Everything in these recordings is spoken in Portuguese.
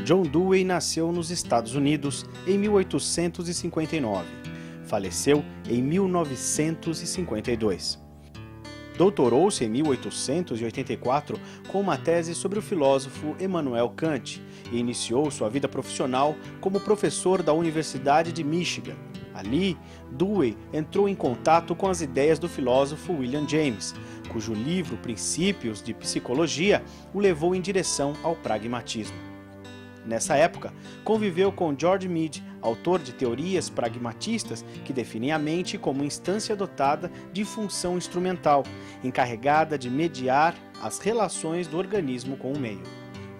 John Dewey nasceu nos Estados Unidos em 1859. Faleceu em 1952. Doutorou-se em 1884 com uma tese sobre o filósofo Immanuel Kant e iniciou sua vida profissional como professor da Universidade de Michigan. Ali, Dewey entrou em contato com as ideias do filósofo William James, cujo livro Princípios de Psicologia o levou em direção ao pragmatismo. Nessa época, conviveu com George Mead, autor de teorias pragmatistas que definem a mente como instância dotada de função instrumental, encarregada de mediar as relações do organismo com o meio.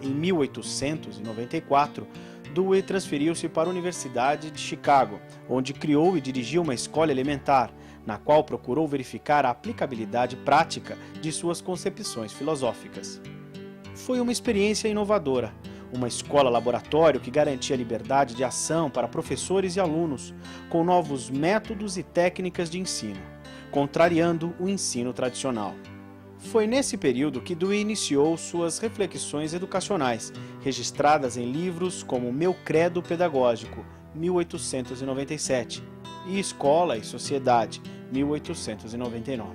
Em 1894, Dewey transferiu-se para a Universidade de Chicago, onde criou e dirigiu uma escola elementar, na qual procurou verificar a aplicabilidade prática de suas concepções filosóficas. Foi uma experiência inovadora, uma escola-laboratório que garantia liberdade de ação para professores e alunos, com novos métodos e técnicas de ensino, contrariando o ensino tradicional. Foi nesse período que Dewey iniciou suas reflexões educacionais, registradas em livros como Meu Credo Pedagógico, 1897, e Escola e Sociedade, 1899.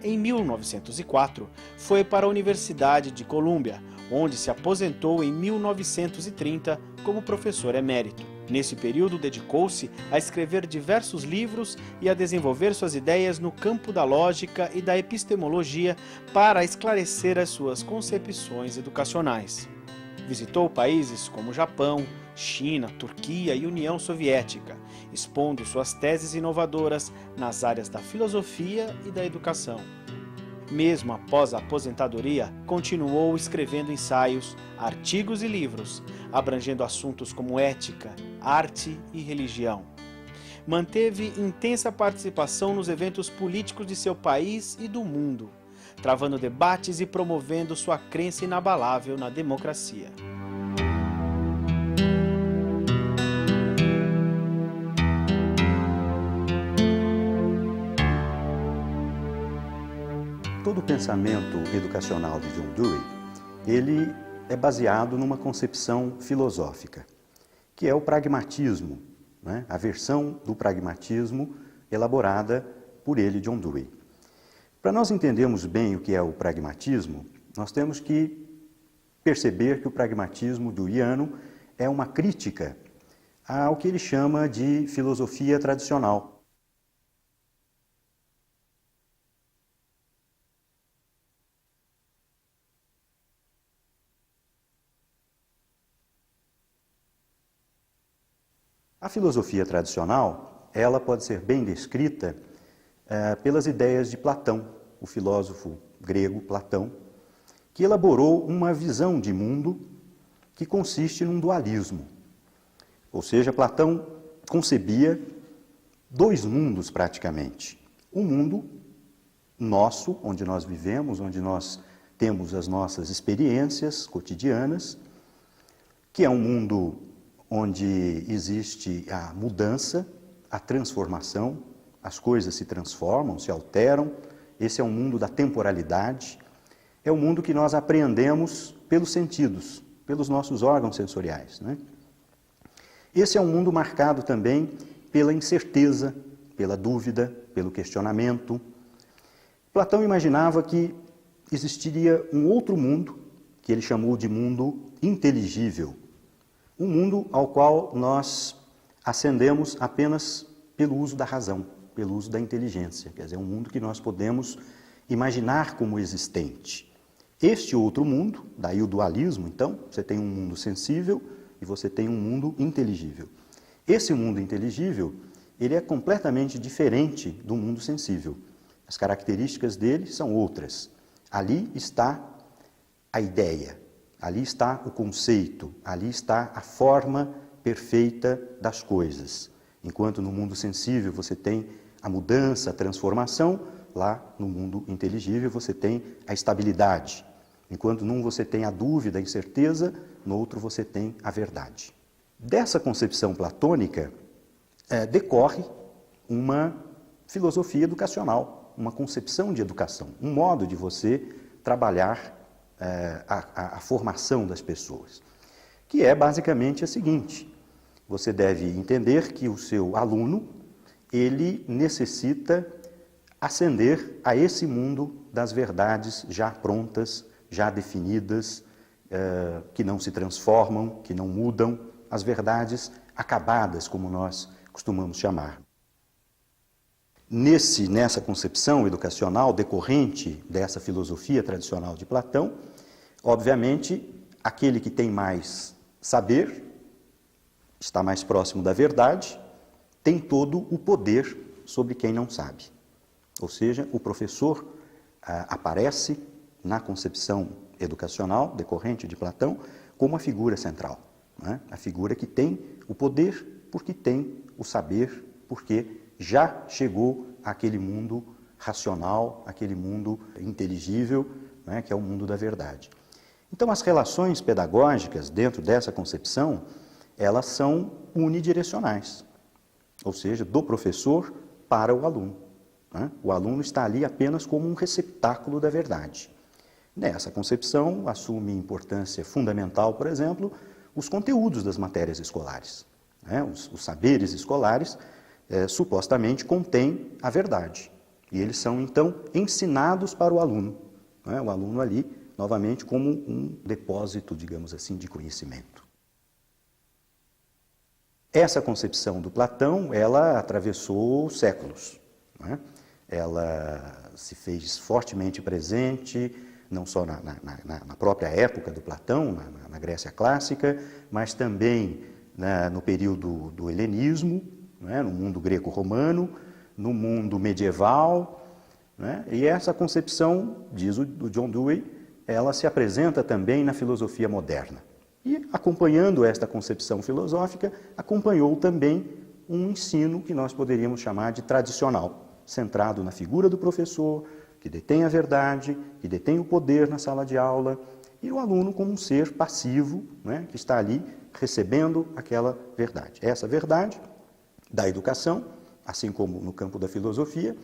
Em 1904, foi para a Universidade de Colômbia, onde se aposentou em 1930 como professor emérito. Nesse período, dedicou-se a escrever diversos livros e a desenvolver suas ideias no campo da lógica e da epistemologia para esclarecer as suas concepções educacionais. Visitou países como Japão, China, Turquia e União Soviética, expondo suas teses inovadoras nas áreas da filosofia e da educação. Mesmo após a aposentadoria, continuou escrevendo ensaios, artigos e livros, abrangendo assuntos como ética, arte e religião. Manteve intensa participação nos eventos políticos de seu país e do mundo, travando debates e promovendo sua crença inabalável na democracia. Todo o pensamento educacional de John Dewey, ele é baseado numa concepção filosófica, que é o pragmatismo, né? A versão do pragmatismo elaborada por ele, John Dewey. Para nós entendermos bem o que é o pragmatismo, nós temos que perceber que o pragmatismo deweyiano é uma crítica ao que ele chama de filosofia tradicional. A filosofia tradicional, ela pode ser bem descrita pelas ideias de Platão, o filósofo grego Platão, que elaborou uma visão de mundo que consiste num dualismo. Ou seja, Platão concebia dois mundos praticamente. Um mundo nosso, onde nós vivemos, onde nós temos as nossas experiências cotidianas, que é um mundo onde existe a mudança, a transformação, as coisas se transformam, se alteram. Esse é um mundo da temporalidade, é um mundo que nós apreendemos pelos sentidos, pelos nossos órgãos sensoriais, né? Esse é um mundo marcado também pela incerteza, pela dúvida, pelo questionamento. Platão imaginava que existiria um outro mundo, que ele chamou de mundo inteligível, um mundo ao qual nós ascendemos apenas pelo uso da razão, pelo uso da inteligência, quer dizer, um mundo que nós podemos imaginar como existente. Este outro mundo, daí o dualismo, então, você tem um mundo sensível e você tem um mundo inteligível. Esse mundo inteligível, ele é completamente diferente do mundo sensível. As características dele são outras. Ali está a ideia, ali está o conceito, ali está a forma perfeita das coisas. Enquanto no mundo sensível você tem a mudança, a transformação, lá no mundo inteligível você tem a estabilidade. Enquanto num você tem a dúvida, a incerteza, no outro você tem a verdade. Dessa concepção platônica decorre uma filosofia educacional, uma concepção de educação, um modo de você trabalhar a formação das pessoas. que é basicamente a seguinte: você deve entender que o seu aluno, ele necessita ascender a esse mundo das verdades já prontas, já definidas, que não se transformam, que não mudam, as verdades acabadas, como nós costumamos chamar. Nessa concepção educacional decorrente dessa filosofia tradicional de Platão, obviamente, aquele que tem mais saber, está mais próximo da verdade, tem todo o poder sobre quem não sabe. Ou seja, o professor aparece na concepção educacional decorrente de Platão como a figura central, né? A figura que tem o poder porque tem o saber, porque já chegou àquele mundo racional, àquele mundo inteligível, né, que é o mundo da verdade. Então, as relações pedagógicas dentro dessa concepção, elas são unidirecionais, ou seja, do professor para o aluno, né? O aluno está ali apenas como um receptáculo da verdade. Nessa concepção, assume importância fundamental, por exemplo, os conteúdos das matérias escolares, né? Os saberes escolares supostamente contêm a verdade, e eles são, então, ensinados para o aluno, né? O aluno ali, novamente, como um depósito, digamos assim, de conhecimento. Essa concepção do Platão, ela atravessou séculos, né? Ela se fez fortemente presente, não só na própria época do Platão, na Grécia clássica, mas também no período do helenismo, né? No mundo greco-romano, no mundo medieval, né? E essa concepção, diz o John Dewey, ela se apresenta também na filosofia moderna. E, acompanhando esta concepção filosófica, acompanhou também um ensino que nós poderíamos chamar de tradicional, centrado na figura do professor, que detém a verdade, que detém o poder na sala de aula, e o aluno como um ser passivo, né, que está ali recebendo aquela verdade. Essa verdade da educação, assim como no campo da filosofia,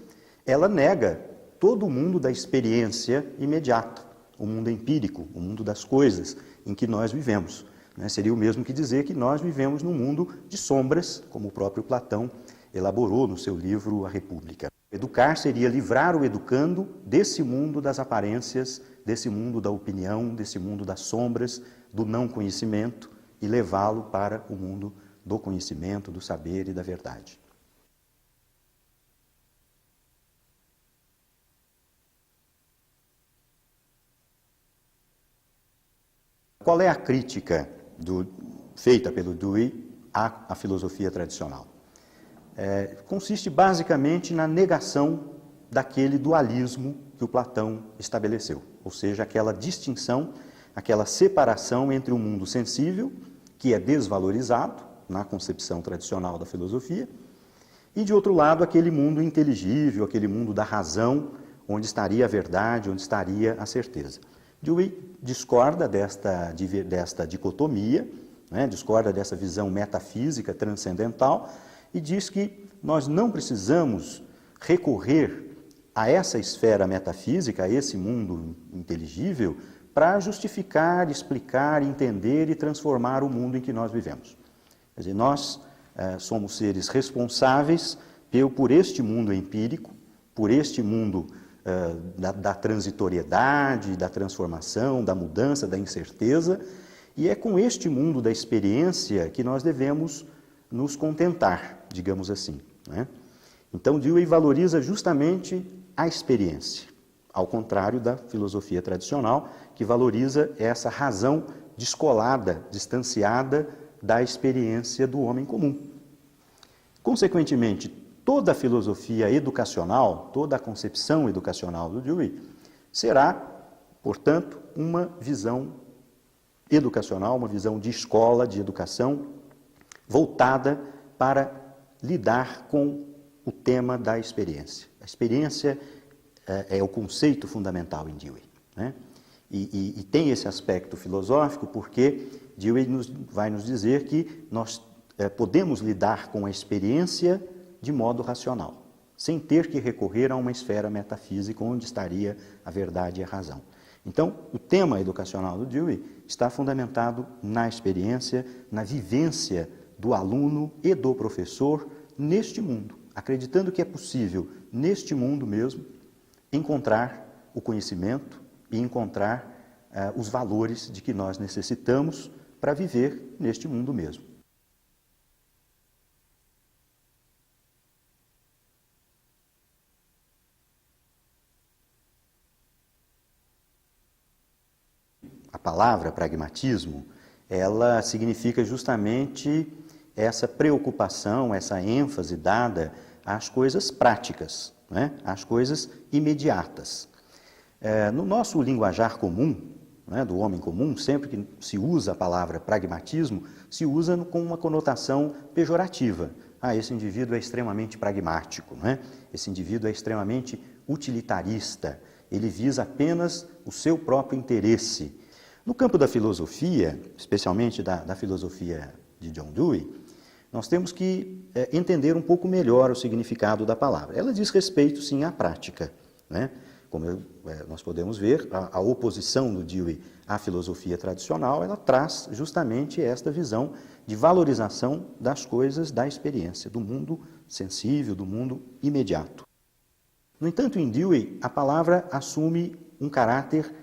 ela nega todo o mundo da experiência imediata, o mundo empírico, o mundo das coisas em que nós vivemos, né? Seria o mesmo que dizer que nós vivemos num mundo de sombras, como o próprio Platão elaborou no seu livro A República. Educar seria livrar o educando desse mundo das aparências, desse mundo da opinião, desse mundo das sombras, do não conhecimento, e levá-lo para o mundo do conhecimento, do saber e da verdade. Qual é a crítica feita pelo Dewey à filosofia tradicional? Consiste basicamente na negação daquele dualismo que o Platão estabeleceu, ou seja, aquela distinção, aquela separação entre o mundo sensível, que é desvalorizado na concepção tradicional da filosofia, e, de outro lado, aquele mundo inteligível, aquele mundo da razão, onde estaria a verdade, onde estaria a certeza. Dewey discorda desta dicotomia, né, discorda dessa visão metafísica transcendental e diz que nós não precisamos recorrer a essa esfera metafísica, a esse mundo inteligível, para justificar, explicar, entender e transformar o mundo em que nós vivemos. Quer dizer, nós somos seres responsáveis por este mundo empírico, por este mundo da transitoriedade, da transformação, da mudança, da incerteza, e é com este mundo da experiência que nós devemos nos contentar, digamos assim, né? Então, Dewey valoriza justamente a experiência, ao contrário da filosofia tradicional, que valoriza essa razão descolada, distanciada da experiência do homem comum. Consequentemente, toda a filosofia educacional, toda a concepção educacional do Dewey será, portanto, uma visão educacional, uma visão de escola, de educação, voltada para lidar com o tema da experiência. A experiência é o conceito fundamental em Dewey, né? E tem esse aspecto filosófico porque Dewey vai nos dizer que nós podemos lidar com a experiência de modo racional, sem ter que recorrer a uma esfera metafísica onde estaria a verdade e a razão. Então, o tema educacional do Dewey está fundamentado na experiência, na vivência do aluno e do professor neste mundo, acreditando que é possível, neste mundo mesmo, encontrar o conhecimento e encontrar os valores de que nós necessitamos para viver neste mundo mesmo. A palavra pragmatismo, ela significa justamente essa preocupação, essa ênfase dada às coisas práticas, né? Às coisas imediatas. No nosso linguajar comum, né, do homem comum, sempre que se usa a palavra pragmatismo, se usa com uma conotação pejorativa. Esse indivíduo é extremamente pragmático, né? Esse indivíduo é extremamente utilitarista, ele visa apenas o seu próprio interesse. No campo da filosofia, especialmente da filosofia de John Dewey, nós temos que entender um pouco melhor o significado da palavra. Ela diz respeito, sim, à prática, né? Como nós podemos ver, a oposição do Dewey à filosofia tradicional, ela traz justamente esta visão de valorização das coisas da experiência, do mundo sensível, do mundo imediato. No entanto, em Dewey, a palavra assume um caráter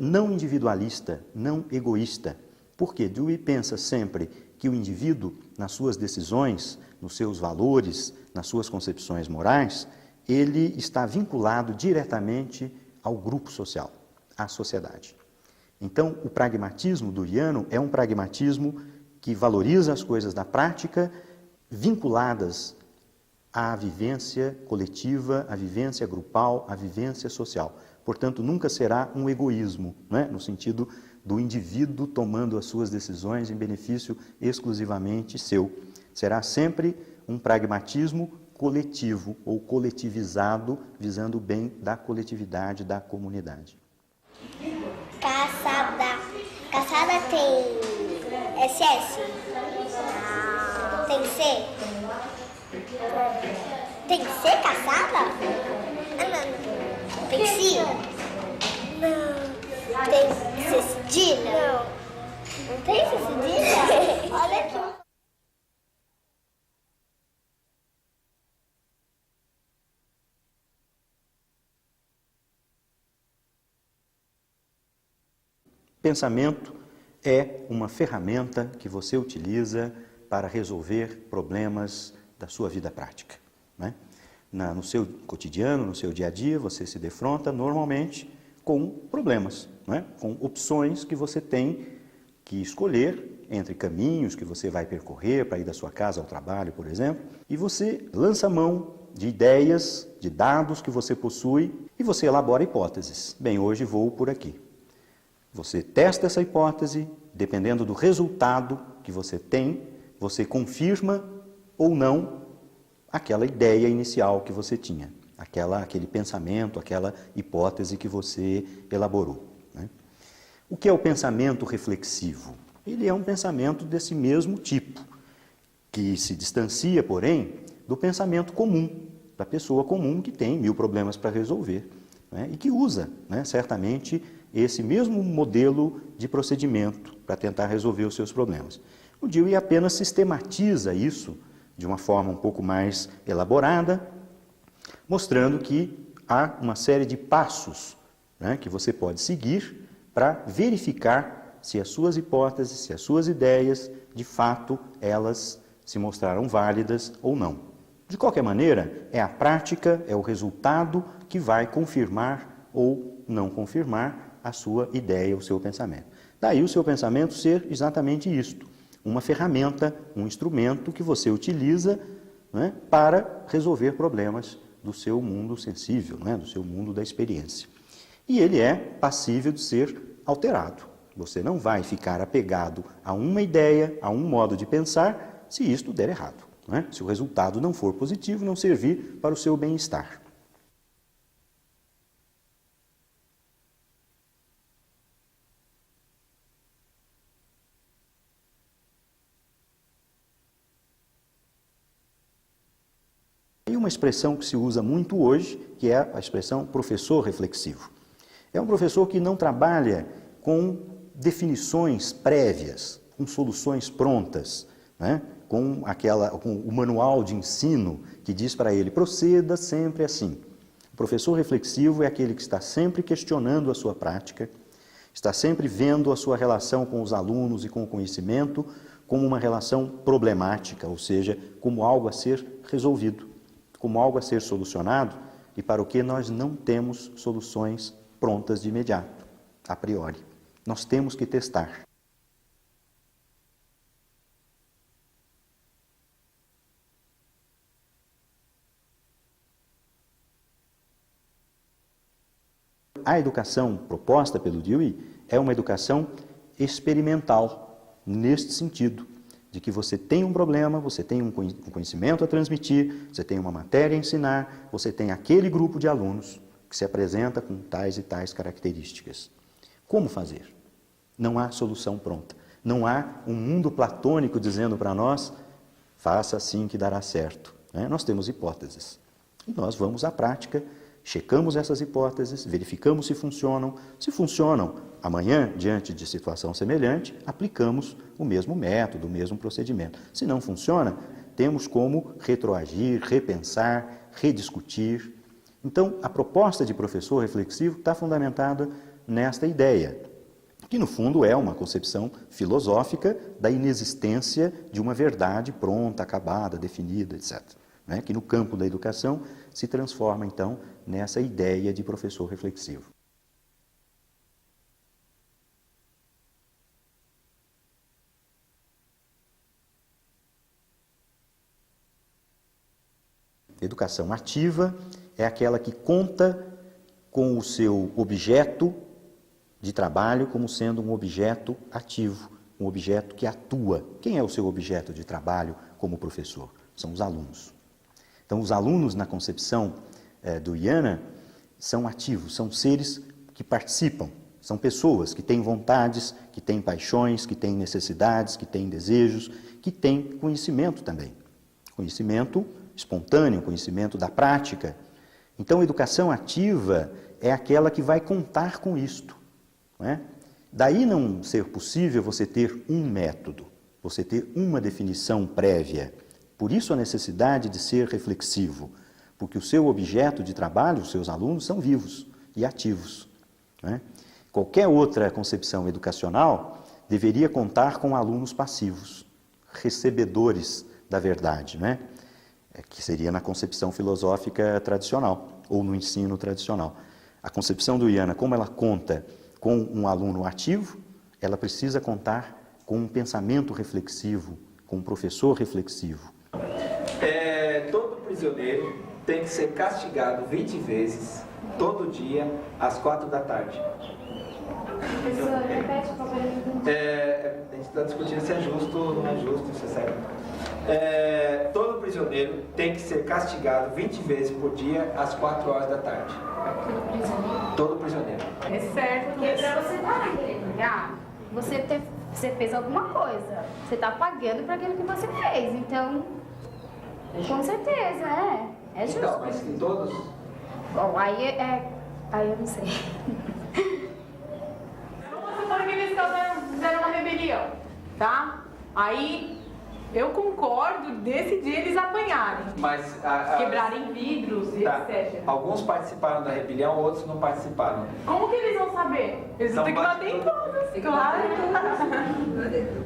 não individualista, não egoísta. Porque Dewey pensa sempre que o indivíduo, nas suas decisões, nos seus valores, nas suas concepções morais, ele está vinculado diretamente ao grupo social, à sociedade. Então, o pragmatismo deweyano é um pragmatismo que valoriza as coisas da prática, vinculadas à vivência coletiva, à vivência grupal, à vivência social. Portanto, nunca será um egoísmo, né? No sentido do indivíduo tomando as suas decisões em benefício exclusivamente seu. Será sempre um pragmatismo coletivo ou coletivizado, visando o bem da coletividade, da comunidade. Caçada. Caçada tem SS? Tem C? Tem C caçada? Não. Tem C? Não. Tem C cedilha? Não. Não tem C cedilha? Olha aqui. Pensamento é uma ferramenta que você utiliza para resolver problemas da sua vida prática, né? No seu cotidiano, no seu dia a dia, você se defronta normalmente com problemas, né? Com opções que você tem que escolher entre caminhos que você vai percorrer para ir da sua casa ao trabalho, por exemplo, e você lança mão de ideias, de dados que você possui e você elabora hipóteses. Bem, hoje vou por aqui. Você testa essa hipótese, dependendo do resultado que você tem, você confirma ou não aquela ideia inicial que você tinha, aquele pensamento, aquela hipótese que você elaborou, né? O que é o pensamento reflexivo? Ele é um pensamento desse mesmo tipo, que se distancia, porém, do pensamento comum, da pessoa comum que tem 1000 problemas para resolver, né? E que usa, né, certamente, esse mesmo modelo de procedimento para tentar resolver os seus problemas. O Dewey apenas sistematiza isso de uma forma um pouco mais elaborada, mostrando que há uma série de passos, né, que você pode seguir para verificar se as suas hipóteses, se as suas ideias, de fato, elas se mostraram válidas ou não. De qualquer maneira, é a prática, é o resultado que vai confirmar ou não confirmar a sua ideia, o seu pensamento. Daí o seu pensamento ser exatamente isto, uma ferramenta, um instrumento que você utiliza, né, para resolver problemas do seu mundo sensível, né, do seu mundo da experiência. E ele é passível de ser alterado. Você não vai ficar apegado a uma ideia, a um modo de pensar, se isto der errado, né? Se o resultado não for positivo, não servir para o seu bem-estar. E uma expressão que se usa muito hoje, que é a expressão professor reflexivo. É um professor que não trabalha com definições prévias, com soluções prontas, né? com o manual de ensino que diz para ele, proceda sempre assim. O professor reflexivo é aquele que está sempre questionando a sua prática, está sempre vendo a sua relação com os alunos e com o conhecimento como uma relação problemática, ou seja, como algo a ser resolvido, como algo a ser solucionado e para o que nós não temos soluções prontas de imediato, a priori. Nós temos que testar. A educação proposta pelo Dewey é uma educação experimental, neste sentido, de que você tem um problema, você tem um conhecimento a transmitir, você tem uma matéria a ensinar, você tem aquele grupo de alunos que se apresenta com tais e tais características. Como fazer? Não há solução pronta. Não há um mundo platônico dizendo para nós, faça assim que dará certo. Nós temos hipóteses. E nós vamos à prática, checamos essas hipóteses, verificamos se funcionam. Se funcionam, amanhã, diante de situação semelhante, aplicamos o mesmo método, o mesmo procedimento. Se não funciona, temos como retroagir, repensar, rediscutir. Então, a proposta de professor reflexivo está fundamentada nesta ideia, que no fundo é uma concepção filosófica da inexistência de uma verdade pronta, acabada, definida, etc. Que no campo da educação se transforma, então, nessa ideia de professor reflexivo. Educação ativa é aquela que conta com o seu objeto de trabalho como sendo um objeto ativo, um objeto que atua. Quem é o seu objeto de trabalho como professor? São os alunos. Então, os alunos, na concepção do IANA, são ativos, são seres que participam, são pessoas que têm vontades, que têm paixões, que têm necessidades, que têm desejos, que têm conhecimento também. Conhecimento espontâneo, conhecimento da prática. Então, a educação ativa é aquela que vai contar com isto. Daí não ser possível você ter um método, você ter uma definição prévia. Por isso a necessidade de ser reflexivo, porque o seu objeto de trabalho, os seus alunos, são vivos e ativos. Qualquer outra concepção educacional deveria contar com alunos passivos, recebedores da verdade, que seria na concepção filosófica tradicional, ou no ensino tradicional. A concepção do IANA, como ela conta com um aluno ativo, ela precisa contar com um pensamento reflexivo, com um professor reflexivo. Todo prisioneiro tem que ser castigado 20 vezes, todo dia, às 4 da tarde. Professor, repete qual foi a pergunta. A gente está discutindo se é justo ou não é justo, se é certo. Todo prisioneiro tem que ser castigado 20 vezes por dia, às 4 horas da tarde. Todo prisioneiro? Todo prisioneiro. É certo, Porque pra você pagar, você fez alguma coisa. Você está pagando para aquilo que você fez. Então, com certeza, é justo. Então, mas em todos? Bom, aí eu não sei. Vamos supor que eles fizeram uma rebelião, tá? Aí eu concordo desse dia eles apanharem, Mas quebrarem vidros e tá. etc. Alguns participaram da rebelião, outros não participaram. Como que eles vão saber? Eles São têm que bater em todos, claro.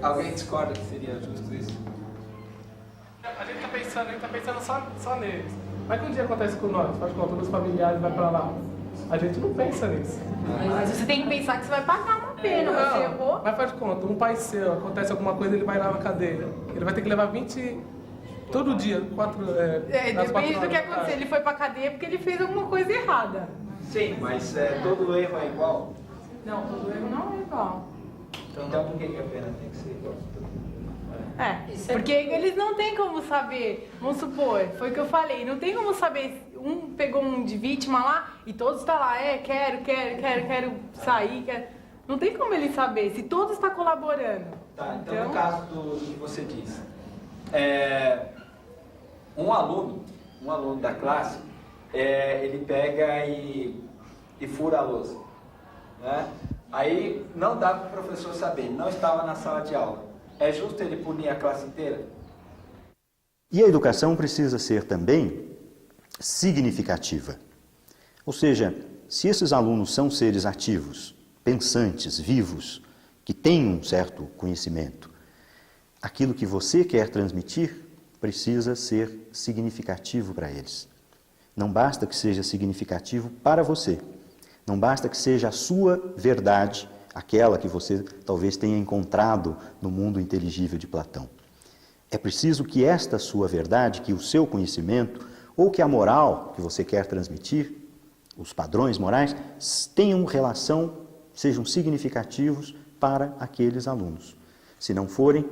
Alguém discorda que seria justo isso? A gente tá pensando só neles. Mas que um dia acontece com nós, faz conta dos familiares, vai pra lá. A gente não pensa nisso. Mas você tem que pensar que você vai pagar uma pena, você errou. Mas faz conta, um pai seu, acontece alguma coisa, ele vai lá na cadeia. Ele vai ter que levar 20 todo dia, Depende do que acontecer. Ele foi pra cadeia porque ele fez alguma coisa errada. Sim, mas todo erro é igual? Não, todo erro não é igual. Então por que a pena tem que ser igual? Porque eles não têm como saber, vamos supor, foi o que eu falei, não tem como saber, um pegou um de vítima lá e todos estão lá, quero sair, não tem como ele saber, se todos estão colaborando. Tá, então no caso do que você disse, um aluno da classe, ele pega e fura a louça. né? Aí não dá para o professor saber, ele não estava na sala de aula. É justo ele punir a classe inteira? E a educação precisa ser também significativa. Ou seja, se esses alunos são seres ativos, pensantes, vivos, que têm um certo conhecimento, aquilo que você quer transmitir precisa ser significativo para eles. Não basta que seja significativo para você. Não basta que seja a sua verdade, aquela que você talvez tenha encontrado no mundo inteligível de Platão. É preciso que esta sua verdade, que o seu conhecimento, ou que a moral que você quer transmitir, os padrões morais, tenham relação, sejam significativos para aqueles alunos. Se não forem,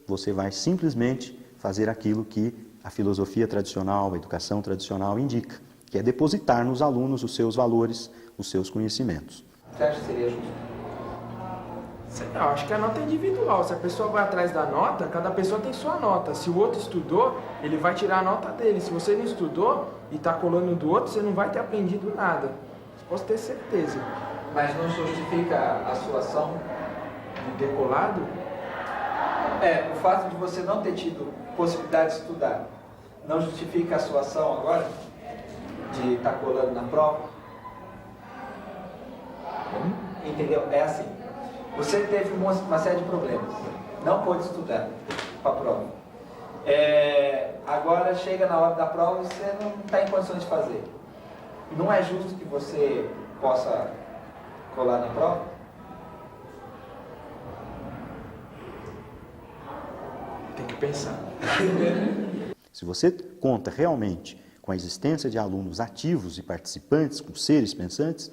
você vai simplesmente fazer aquilo que a filosofia tradicional, a educação tradicional indica, que é depositar nos alunos os seus valores, os seus conhecimentos. Você acha que seria justo? Sei lá, eu acho que a nota é individual. Se a pessoa vai atrás da nota, cada pessoa tem sua nota. Se o outro estudou, ele vai tirar a nota dele. Se você não estudou e está colando do outro, você não vai ter aprendido nada. Você pode ter certeza. Mas não justifica a sua ação? De ter colado, O fato de você não ter tido possibilidade de estudar, não justifica a sua ação agora? De estar colando na prova? Entendeu? É assim. Você teve uma série de problemas, não pôde estudar para a prova. Agora chega na hora da prova e você não está em condições de fazer. Não é justo que você possa colar na prova? tem que pensar. Se você conta realmente com a existência de alunos ativos e participantes, com seres pensantes,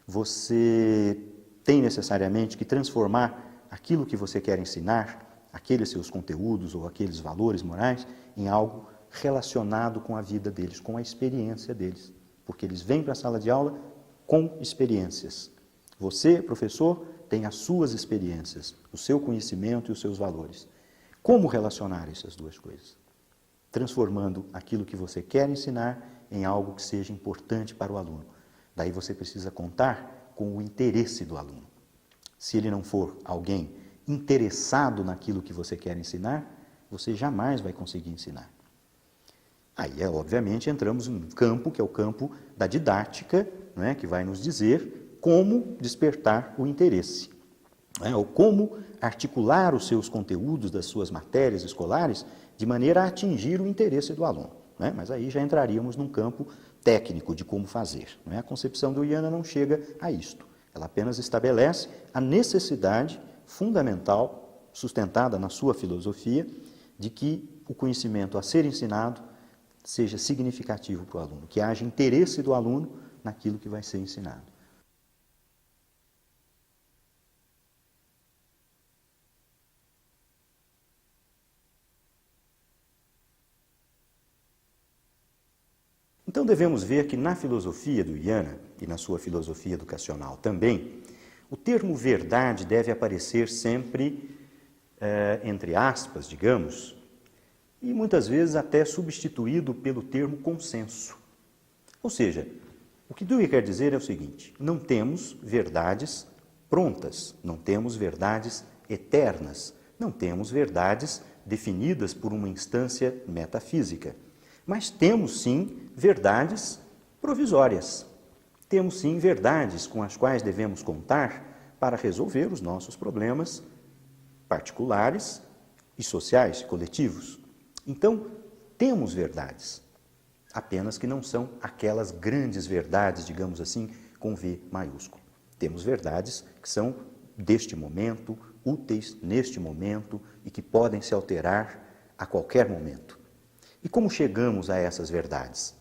você tem necessariamente que transformar aquilo que você quer ensinar, aqueles seus conteúdos ou aqueles valores morais, em algo relacionado com a vida deles, com a experiência deles. Porque eles vêm para a sala de aula com experiências. Você, professor, tem as suas experiências, o seu conhecimento e os seus valores. Como relacionar essas duas coisas? Transformando aquilo que você quer ensinar em algo que seja importante para o aluno. Daí você precisa contar com o interesse do aluno. Se ele não for alguém interessado naquilo que você quer ensinar, você jamais vai conseguir ensinar. Aí, obviamente, entramos em um campo que é o campo da didática, né, que vai nos dizer como despertar o interesse, né, ou como articular os seus conteúdos das suas matérias escolares de maneira a atingir o interesse do aluno. Né? Mas aí já entraríamos num campo técnico de como fazer. Né? A concepção do Uiana não chega a isto. Ela apenas estabelece a necessidade fundamental, sustentada na sua filosofia, de que o conhecimento a ser ensinado seja significativo para o aluno, que haja interesse do aluno naquilo que vai ser ensinado. Então devemos ver que na filosofia do Uiana, e na sua filosofia educacional também, o termo verdade deve aparecer sempre, entre aspas, digamos, e muitas vezes até substituído pelo termo consenso. Ou seja, o que Dewey quer dizer é o seguinte: não temos verdades prontas, não temos verdades eternas, não temos verdades definidas por uma instância metafísica, mas temos sim verdades provisórias. Temos sim verdades com as quais devemos contar para resolver os nossos problemas particulares e sociais, coletivos. Então, temos verdades, apenas que não são aquelas grandes verdades, digamos assim, com V maiúsculo. Temos verdades que são deste momento, úteis neste momento e que podem se alterar a qualquer momento. E como chegamos a essas verdades?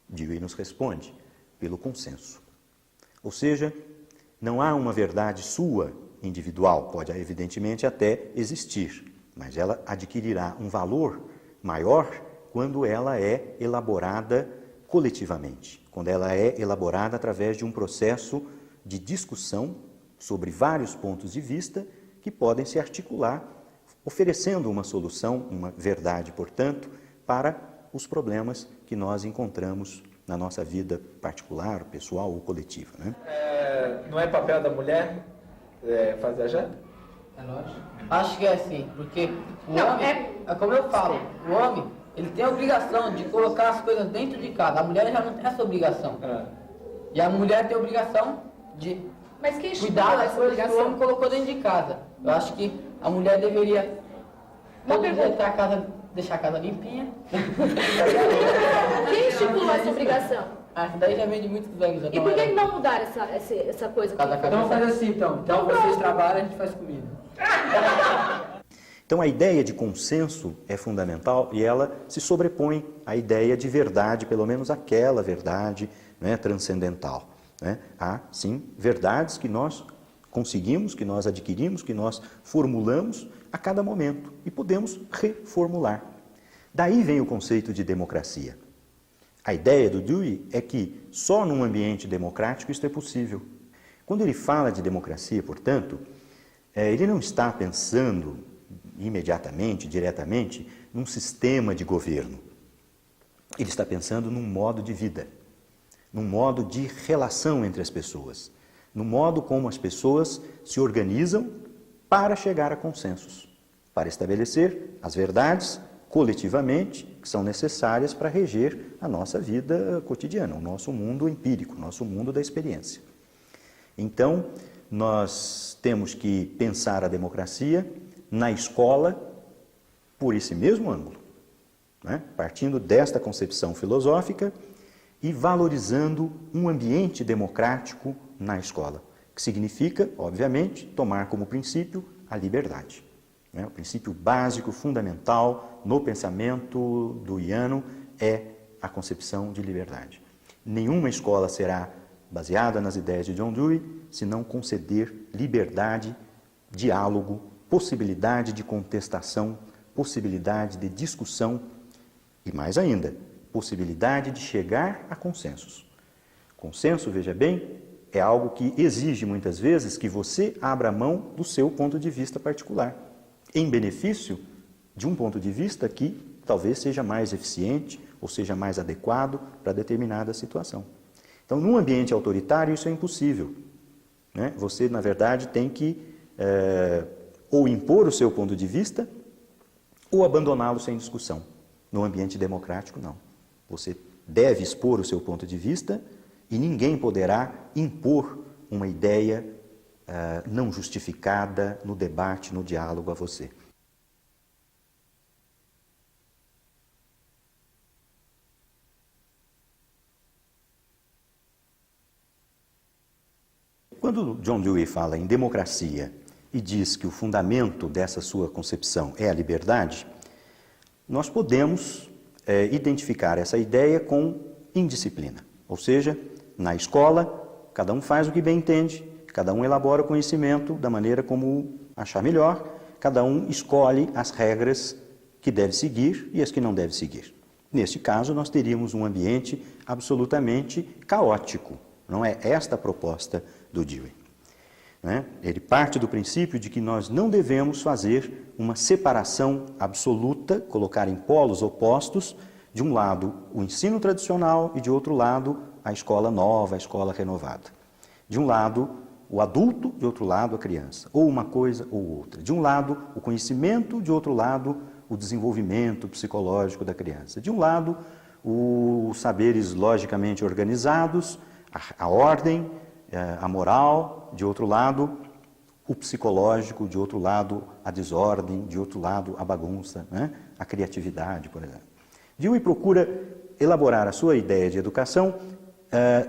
Dewey nos responde: pelo consenso. Ou seja, não há uma verdade sua, individual, pode evidentemente até existir, mas ela adquirirá um valor maior quando ela é elaborada coletivamente, quando ela é elaborada através de um processo de discussão sobre vários pontos de vista que podem se articular, oferecendo uma solução, uma verdade, portanto, para os problemas que nós encontramos na nossa vida particular, pessoal ou coletiva, né? Não é papel da mulher fazer a janta? É lógico. Acho que é assim, porque o Não, homem, é como eu falo, o homem, ele tem a obrigação de colocar as coisas dentro de casa. A mulher já não tem essa obrigação. E a mulher tem a obrigação de Mas quem cuidar das coisas que o homem colocou dentro de casa. Eu acho que a mulher deveria todo dia ter a casa, deixar a casa limpinha. Quem estipulou essa obrigação? Isso daí já vem de muitos velhos. E por que não mudar essa coisa? Então vamos fazer assim então. Então vocês trabalham, a gente faz comida. Então a ideia de consenso é fundamental e ela se sobrepõe à ideia de verdade, pelo menos aquela verdade, né, transcendental. Né? Há, sim, verdades que nós conseguimos, que nós adquirimos, que nós formulamos a cada momento e podemos reformular. Daí vem o conceito de democracia. A ideia do Dewey é que só num ambiente democrático isso é possível. Quando ele fala de democracia, portanto, ele não está pensando imediatamente, diretamente, num sistema de governo. Ele está pensando num modo de vida, num modo de relação entre as pessoas, no modo como as pessoas se organizam para chegar a consensos, para estabelecer as verdades coletivamente que são necessárias para reger a nossa vida cotidiana, o nosso mundo empírico, o nosso mundo da experiência. Então, nós temos que pensar a democracia na escola por esse mesmo ângulo, né? Partindo desta concepção filosófica e valorizando um ambiente democrático na escola, que significa, obviamente, tomar como princípio a liberdade. Né? O princípio básico, fundamental no pensamento deweyano é a concepção de liberdade. Nenhuma escola será baseada nas ideias de John Dewey se não conceder liberdade, diálogo, possibilidade de contestação, possibilidade de discussão e, mais ainda, possibilidade de chegar a consensos. Consenso, veja bem, é algo que exige muitas vezes que você abra mão do seu ponto de vista particular, em benefício de um ponto de vista que talvez seja mais eficiente ou seja mais adequado para determinada situação. Então, num ambiente autoritário, isso é impossível. Né? Você, na verdade, tem que ou impor o seu ponto de vista ou abandoná-lo sem discussão. No ambiente democrático, não. Você deve expor o seu ponto de vista e ninguém poderá impor uma ideia não justificada no debate, no diálogo a você. Quando John Dewey fala em democracia e diz que o fundamento dessa sua concepção é a liberdade, nós podemos identificar essa ideia com indisciplina. Ou seja, na escola, cada um faz o que bem entende, cada um elabora o conhecimento da maneira como achar melhor, cada um escolhe as regras que deve seguir e as que não deve seguir. Neste caso, nós teríamos um ambiente absolutamente caótico. Não é esta a proposta do Dewey. Né? Ele parte do princípio de que nós não devemos fazer uma separação absoluta, colocar em polos opostos, de um lado o ensino tradicional e de outro lado a escola nova, a escola renovada. De um lado o adulto, de outro lado a criança, ou uma coisa ou outra. De um lado o conhecimento, de outro lado o desenvolvimento psicológico da criança. De um lado os saberes logicamente organizados, a ordem, a moral, de outro lado o psicológico, de outro lado a desordem, de outro lado a bagunça, né? A criatividade, por exemplo. Dewey procura elaborar a sua ideia de educação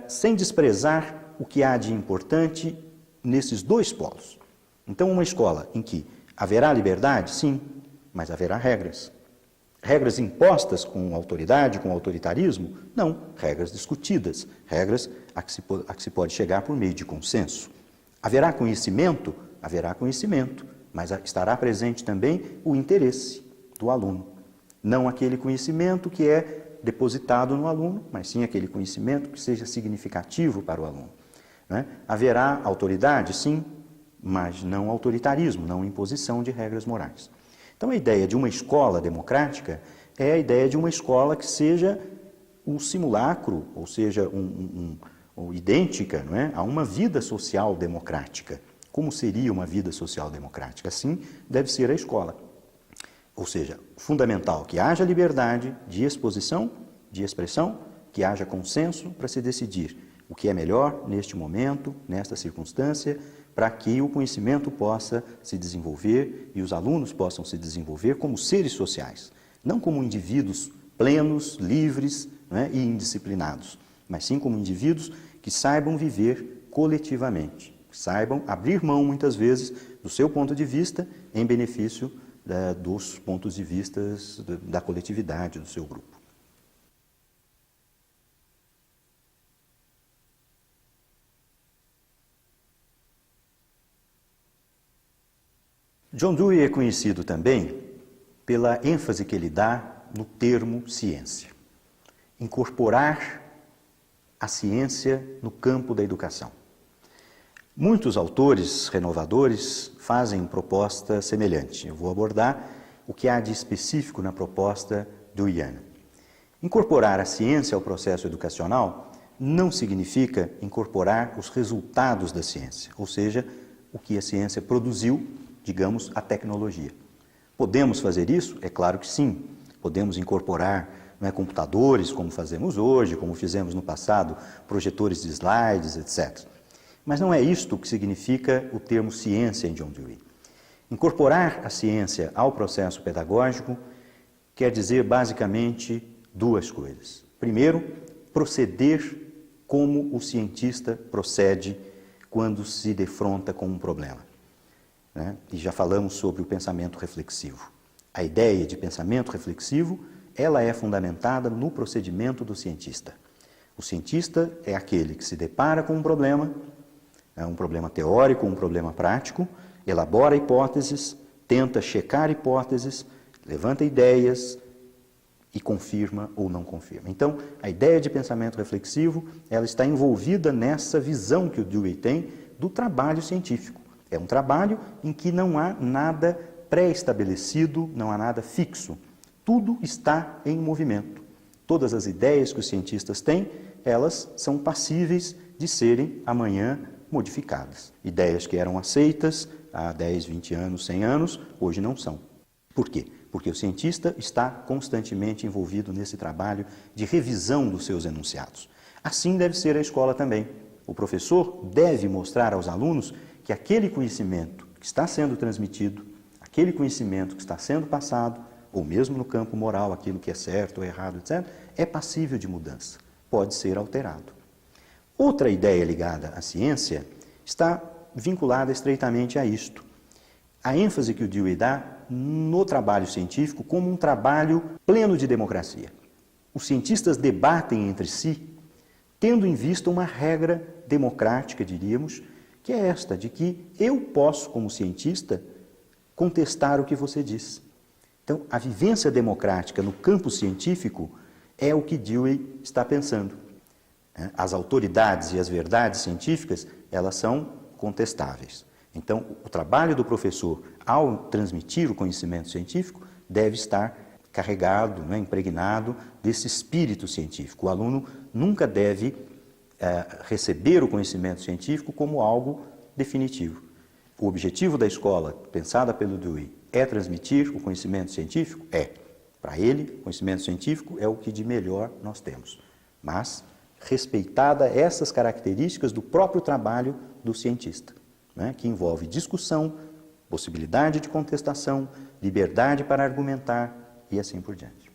sem desprezar o que há de importante nesses dois polos. Então, uma escola em que haverá liberdade, sim, mas haverá regras. Regras impostas com autoridade, com autoritarismo? Não, regras discutidas, regras a que se pode chegar por meio de consenso. Haverá conhecimento? Haverá conhecimento, mas estará presente também o interesse do aluno. Não aquele conhecimento que é depositado no aluno, mas sim aquele conhecimento que seja significativo para o aluno. Né? Haverá autoridade? Sim, mas não autoritarismo, não imposição de regras morais. Então, a ideia de uma escola democrática é a ideia de uma escola que seja o simulacro, ou seja, idêntica, não é, a uma vida social democrática. Como seria uma vida social democrática? Assim deve ser a escola. Ou seja, fundamental que haja liberdade de exposição, de expressão, que haja consenso para se decidir o que é melhor neste momento, nesta circunstância, para que o conhecimento possa se desenvolver e os alunos possam se desenvolver como seres sociais, não como indivíduos plenos, livres, né, e indisciplinados, mas sim como indivíduos que saibam viver coletivamente, que saibam abrir mão, muitas vezes, do seu ponto de vista em benefício dos pontos de vista da coletividade, do seu grupo. John Dewey é conhecido também pela ênfase que ele dá no termo ciência. Incorporar a ciência no campo da educação. Muitos autores renovadores fazem proposta semelhante. Eu vou abordar o que há de específico na proposta deweyana. Incorporar a ciência ao processo educacional não significa incorporar os resultados da ciência, ou seja, o que a ciência produziu, digamos, a tecnologia. Podemos fazer isso? É claro que sim. Podemos incorporar, não é, computadores, como fazemos hoje, como fizemos no passado, projetores de slides, etc. Mas não é isto que significa o termo ciência em John Dewey. Incorporar a ciência ao processo pedagógico quer dizer basicamente duas coisas. Primeiro, proceder como o cientista procede quando se defronta com um problema, né? E já falamos sobre o pensamento reflexivo. A ideia de pensamento reflexivo, ela é fundamentada no procedimento do cientista. O cientista é aquele que se depara com um problema teórico, um problema prático, elabora hipóteses, tenta checar hipóteses, levanta ideias e confirma ou não confirma. Então, a ideia de pensamento reflexivo, ela está envolvida nessa visão que o Dewey tem do trabalho científico. É um trabalho em que não há nada pré-estabelecido, não há nada fixo. Tudo está em movimento. Todas as ideias que os cientistas têm, elas são passíveis de serem amanhã modificadas. Ideias que eram aceitas há 10, 20 anos, 100 anos, hoje não são. Por quê? Porque o cientista está constantemente envolvido nesse trabalho de revisão dos seus enunciados. Assim deve ser a escola também. O professor deve mostrar aos alunos que aquele conhecimento que está sendo transmitido, aquele conhecimento que está sendo passado, ou mesmo no campo moral, aquilo que é certo ou errado, etc., é passível de mudança, pode ser alterado. Outra ideia ligada à ciência está vinculada estreitamente a isto. A ênfase que o Dewey dá no trabalho científico como um trabalho pleno de democracia. Os cientistas debatem entre si, tendo em vista uma regra democrática, diríamos, que é esta, de que eu posso, como cientista, contestar o que você diz. Então, a vivência democrática no campo científico é o que Dewey está pensando. As autoridades e as verdades científicas, elas são contestáveis. Então, o trabalho do professor, ao transmitir o conhecimento científico, deve estar carregado, impregnado desse espírito científico. O aluno nunca deve receber o conhecimento científico como algo definitivo. O objetivo da escola, pensada pelo Dewey, é transmitir o conhecimento científico? É. Para ele, o conhecimento científico é o que de melhor nós temos. Mas, respeitada essas características do próprio trabalho do cientista, né, que envolve discussão, possibilidade de contestação, liberdade para argumentar e assim por diante.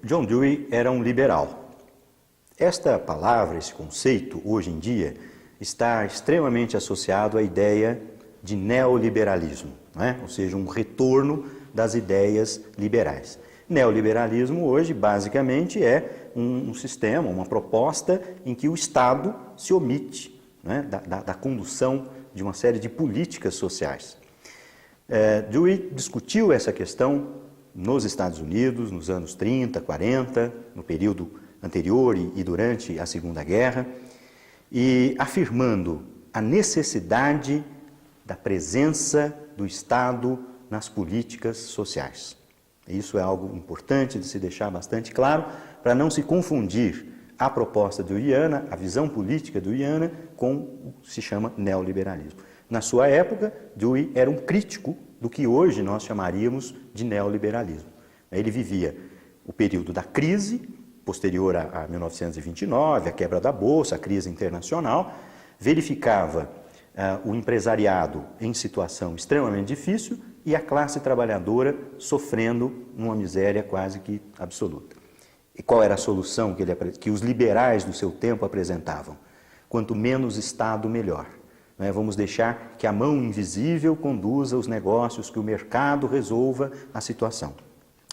John Dewey era um liberal. Esta palavra, esse conceito, hoje em dia, está extremamente associado à ideia de neoliberalismo, né? Ou seja, um retorno das ideias liberais. Neoliberalismo hoje, basicamente, é um sistema, uma proposta em que o Estado se omite, né, da condução de uma série de políticas sociais. Dewey discutiu essa questão nos Estados Unidos, nos anos 30, 40, no período anterior e durante a Segunda Guerra, e afirmando a necessidade da presença do Estado nas políticas sociais. Isso é algo importante de se deixar bastante claro, para não se confundir a proposta deweyana, a visão política deweyana, com o que se chama neoliberalismo. Na sua época, Dewey era um crítico do que hoje nós chamaríamos de neoliberalismo. Ele vivia o período da crise, posterior a 1929, a quebra da Bolsa, a crise internacional, verificava o empresariado em situação extremamente difícil e a classe trabalhadora sofrendo numa miséria quase que absoluta. E qual era a solução que os liberais do seu tempo apresentavam? Quanto menos Estado, melhor. Vamos deixar que a mão invisível conduza os negócios, que o mercado resolva a situação.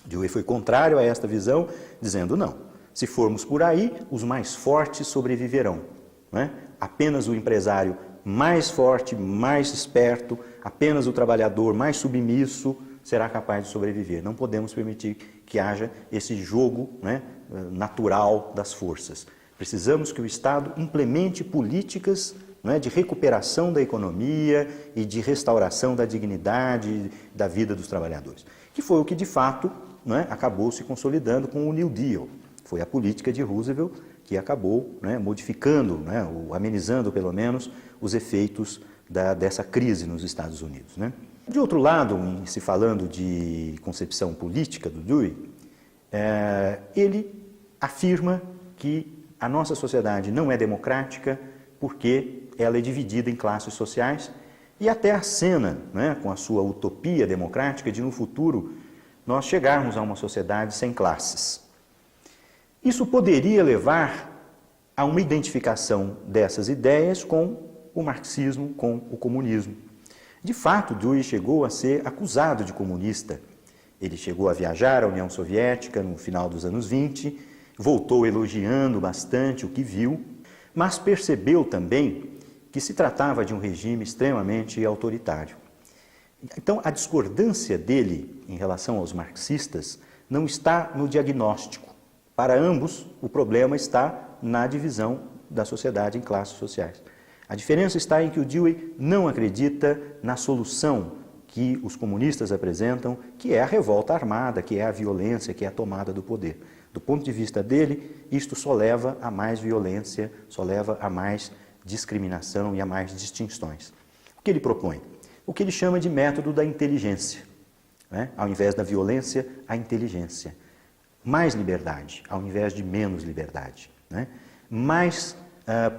Dewey foi contrário a esta visão, dizendo não, se formos por aí, os mais fortes sobreviverão. Apenas o empresário mais forte, mais esperto, apenas o trabalhador mais submisso será capaz de sobreviver. Não podemos permitir que haja esse jogo natural das forças. Precisamos que o Estado implemente políticas de recuperação da economia e de restauração da dignidade da vida dos trabalhadores. Que foi o que, de fato, acabou se consolidando com o New Deal. Foi a política de Roosevelt que acabou modificando, ou amenizando, pelo menos, os efeitos dessa crise nos Estados Unidos. De outro lado, se falando de concepção política do Dewey, ele afirma que a nossa sociedade não é democrática porque ela é dividida em classes sociais e até acena, com a sua utopia democrática de no futuro nós chegarmos a uma sociedade sem classes. Isso poderia levar a uma identificação dessas ideias com o marxismo, com o comunismo. De fato, Dewey chegou a ser acusado de comunista. Ele chegou a viajar à União Soviética no final dos anos 20, voltou elogiando bastante o que viu, mas percebeu também que se tratava de um regime extremamente autoritário. Então, a discordância dele em relação aos marxistas não está no diagnóstico. Para ambos, o problema está na divisão da sociedade em classes sociais. A diferença está em que o Dewey não acredita na solução que os comunistas apresentam, que é a revolta armada, que é a violência, que é a tomada do poder. Do ponto de vista dele, isto só leva a mais violência, só leva a mais discriminação e a mais distinções. O que ele propõe? O que ele chama de método da inteligência. Ao invés da violência, a inteligência. Mais liberdade, ao invés de menos liberdade. Mais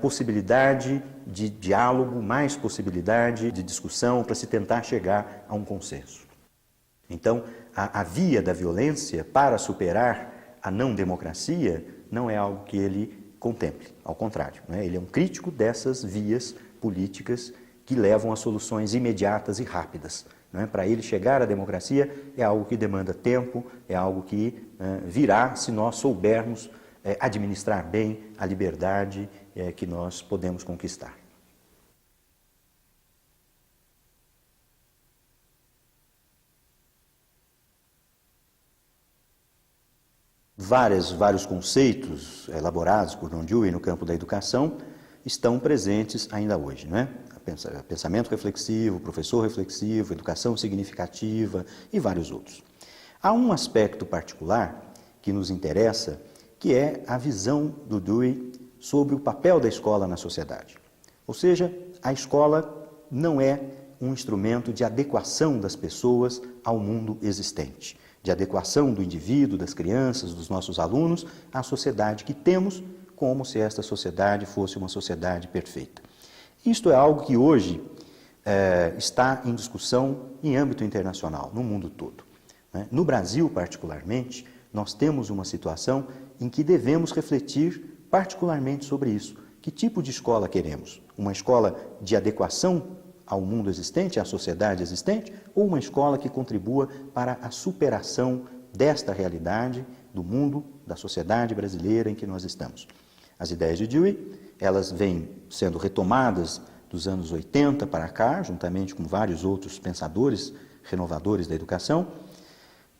possibilidade de diálogo, mais possibilidade de discussão para se tentar chegar a um consenso. Então, a via da violência para superar a não democracia não é algo que ele contemple, ao contrário. Ele é um crítico dessas vias políticas que levam a soluções imediatas e rápidas. Para ele chegar à democracia é algo que demanda tempo, é algo que virá se nós soubermos administrar bem a liberdade que nós podemos conquistar. Vários conceitos elaborados por John Dewey no campo da educação estão presentes ainda hoje, Pensamento reflexivo, professor reflexivo, educação significativa e vários outros. Há um aspecto particular que nos interessa, que é a visão do Dewey sobre o papel da escola na sociedade. Ou seja, a escola não é um instrumento de adequação das pessoas ao mundo existente, de adequação do indivíduo, das crianças, dos nossos alunos à sociedade que temos, como se esta sociedade fosse uma sociedade perfeita. Isto é algo que hoje está em discussão em âmbito internacional, no mundo todo. No Brasil, particularmente, nós temos uma situação em que devemos refletir particularmente sobre isso. Que tipo de escola queremos? Uma escola de adequação ao mundo existente, à sociedade existente, ou uma escola que contribua para a superação desta realidade, do mundo, da sociedade brasileira em que nós estamos? As ideias de Dewey, elas vêm sendo retomadas dos anos 80 para cá, juntamente com vários outros pensadores renovadores da educação,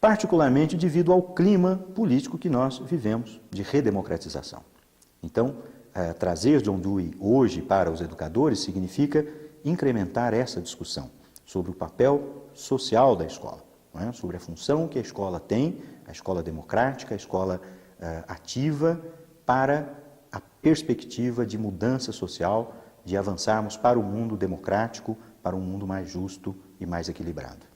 particularmente devido ao clima político que nós vivemos de redemocratização. Então, trazer John Dewey hoje para os educadores significa incrementar essa discussão sobre o papel social da escola, não é? Sobre a função que a escola tem, a escola democrática, a escola ativa, para a perspectiva de mudança social, de avançarmos para um mundo democrático, para um mundo mais justo e mais equilibrado.